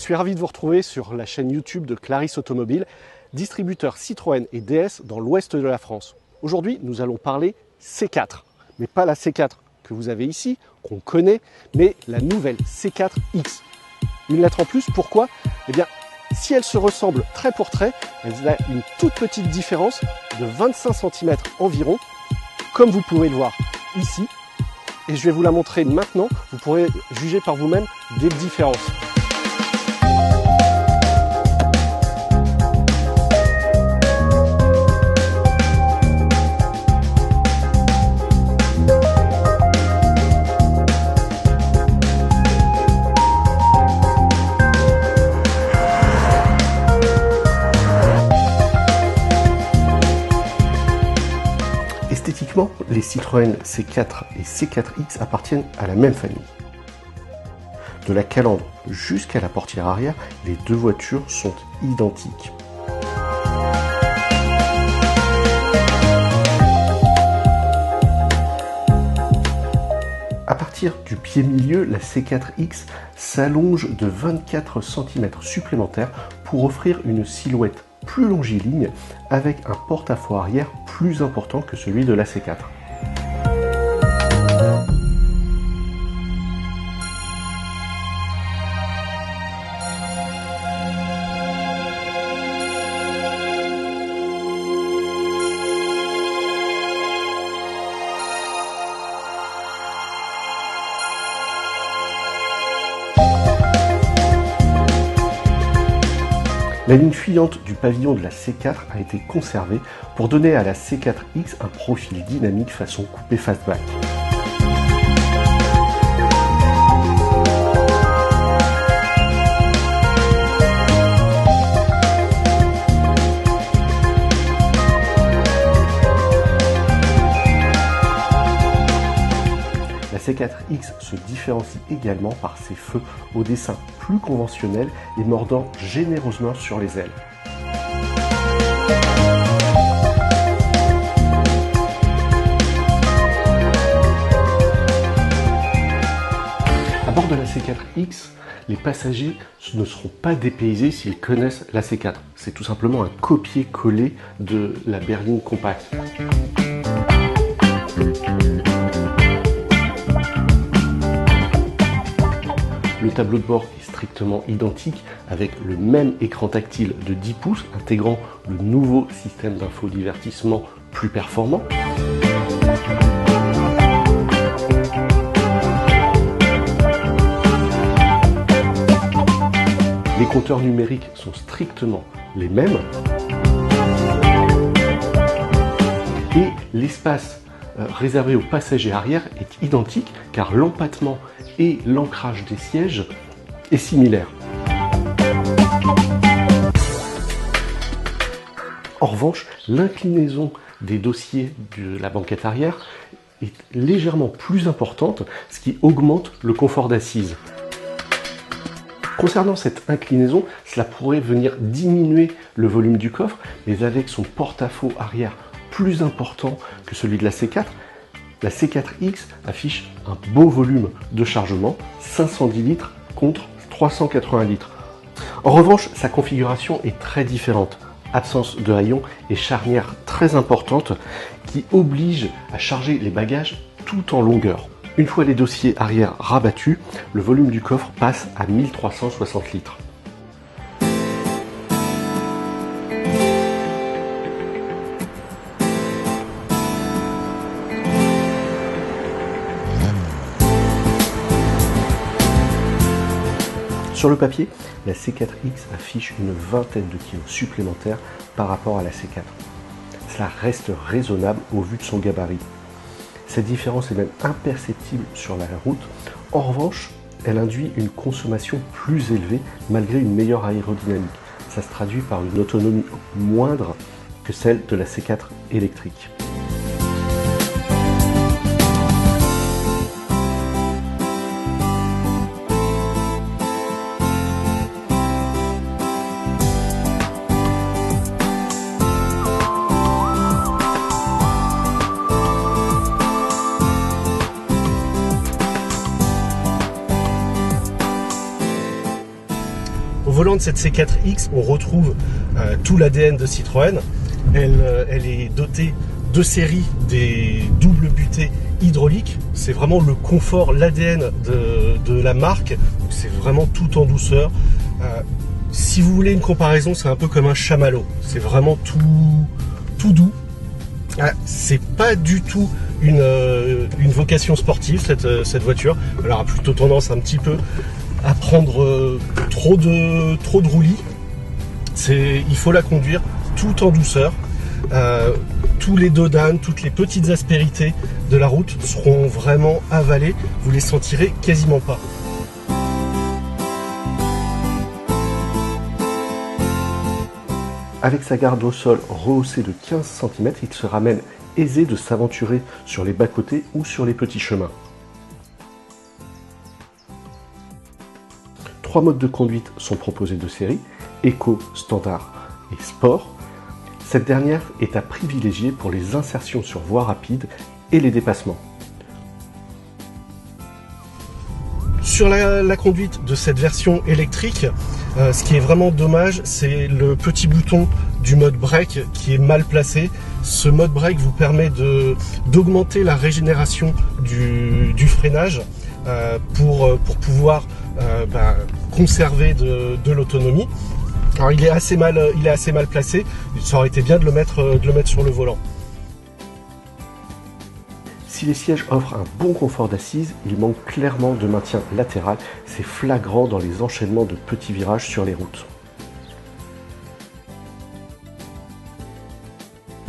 suis ravi de vous retrouver sur la chaîne YouTube de Clarisse Automobile, distributeur Citroën et DS dans l'ouest de la France. Aujourd'hui, nous allons parler C4, mais pas la C4 que vous avez ici, qu'on connaît, mais la nouvelle C4X. Une lettre en plus, pourquoi? Eh bien, si elles se ressemblent trait pour trait, elles ont une toute petite différence de 25 cm environ, comme vous pouvez le voir ici. Et je vais vous la montrer maintenant, vous pourrez juger par vous-même des différences. Esthétiquement, les Citroën C4 et C4X appartiennent à la même famille. De la calandre jusqu'à la portière arrière, les deux voitures sont identiques. À partir du pied milieu, la C4X s'allonge de 24 cm supplémentaires pour offrir une silhouette plus longiligne avec un porte-à-faux arrière plus important que celui de la C4. La ligne fuyante du pavillon de la C4 a été conservée pour donner à la C4X un profil dynamique façon coupé fastback. La C4X se différencie également par ses feux au dessin plus conventionnel et mordant généreusement sur les ailes. À bord de la C4X, les passagers ne seront pas dépaysés s'ils connaissent la C4. C'est tout simplement un copier-coller de la berline compacte. Le tableau de bord est strictement identique avec le même écran tactile de 10 pouces intégrant le nouveau système d'infodivertissement plus performant. Les compteurs numériques sont strictement les mêmes et l'espace réservé aux passagers arrière est identique car l'empattement et l'ancrage des sièges est similaire. En revanche, l'inclinaison des dossiers de la banquette arrière est légèrement plus importante, ce qui augmente le confort d'assise. Concernant cette inclinaison, cela pourrait venir diminuer le volume du coffre, mais avec son porte-à-faux arrière plus important que celui de la C4, la C4X affiche un beau volume de chargement, 510 litres contre 380 litres. En revanche, sa configuration est très différente. Absence de haillons et charnière très importante qui oblige à charger les bagages tout en longueur. Une fois les dossiers arrière rabattus, le volume du coffre passe à 1360 litres. Sur le papier, la C4X affiche une vingtaine de kilos supplémentaires par rapport à la C4. Cela reste raisonnable au vu de son gabarit. Cette différence est même imperceptible sur la route. En revanche, elle induit une consommation plus élevée malgré une meilleure aérodynamique. Ça se traduit par une autonomie moindre que celle de la C4 électrique. volant de cette C4X, on retrouve tout l'ADN de Citroën. Elle est dotée de série des doubles butées hydrauliques. C'est vraiment le confort, l'ADN de la marque. C'est vraiment tout en douceur. Si vous voulez une comparaison, c'est un peu comme un chamallow. C'est vraiment tout doux. C'est pas du tout une vocation sportive cette voiture. Elle aura plutôt tendance un petit peu à prendre trop de roulis. Il faut la conduire tout en douceur. Tous les dodanes, toutes les petites aspérités de la route seront vraiment avalées. Vous les sentirez quasiment pas. Avec sa garde au sol rehaussée de 15 cm, il sera même aisé de s'aventurer sur les bas-côtés ou sur les petits chemins. 3 modes de conduite sont proposés de série, Eco, Standard et Sport. Cette dernière est à privilégier pour les insertions sur voie rapide et les dépassements. Sur la conduite de cette version électrique, ce qui est vraiment dommage, c'est le petit bouton du mode break qui est mal placé. Ce mode break vous permet d'augmenter la régénération du freinage pour pouvoir conserver de l'autonomie. Alors il est assez mal placé, ça aurait été bien de le mettre sur le volant. Si les sièges offrent un bon confort d'assise, il manque clairement de maintien latéral. C'est flagrant dans les enchaînements de petits virages sur les routes.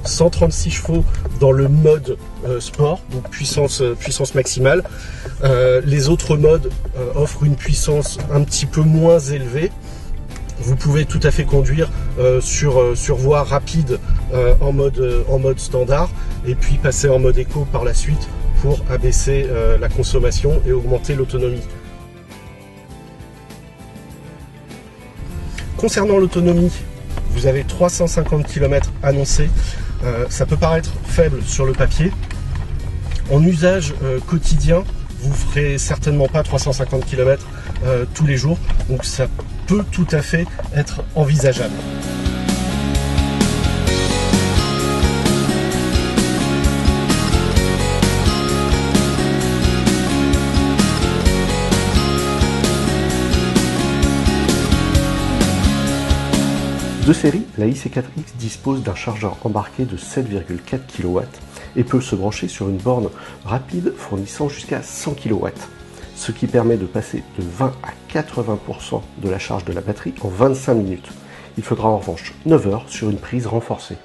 136 chevaux dans le mode sport, donc puissance maximale. Les autres modes offrent une puissance un petit peu moins élevée. Vous pouvez tout à fait conduire sur voie rapide en mode standard et puis passer en mode éco par la suite pour abaisser la consommation et augmenter l'autonomie. Concernant l'autonomie, vous avez 350 km annoncés. Ça peut paraître faible sur le papier. En usage quotidien, vous ferez certainement pas 350 km tous les jours, donc ça peut tout à fait être envisageable. De série, la IC4X dispose d'un chargeur embarqué de 7,4 kW et peut se brancher sur une borne rapide fournissant jusqu'à 100 kW, ce qui permet de passer de 20 à 80% de la charge de la batterie en 25 minutes. Il faudra en revanche 9 heures sur une prise renforcée.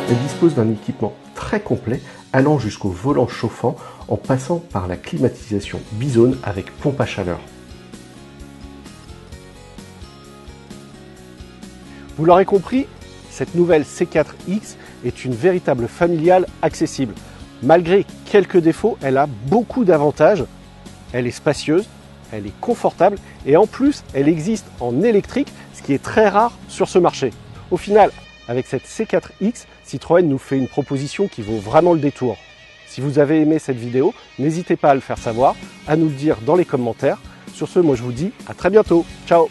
Elle dispose d'un équipement très complet allant jusqu'au volant chauffant en passant par la climatisation bizone avec pompe à chaleur. Vous l'aurez compris, cette nouvelle C4X est une véritable familiale accessible. Malgré quelques défauts, elle a beaucoup d'avantages. Elle est spacieuse, elle est confortable et en plus, elle existe en électrique, ce qui est très rare sur ce marché. Au final, avec cette C4X, Citroën nous fait une proposition qui vaut vraiment le détour. Si vous avez aimé cette vidéo, n'hésitez pas à le faire savoir, à nous le dire dans les commentaires. Sur ce, moi je vous dis à très bientôt. Ciao!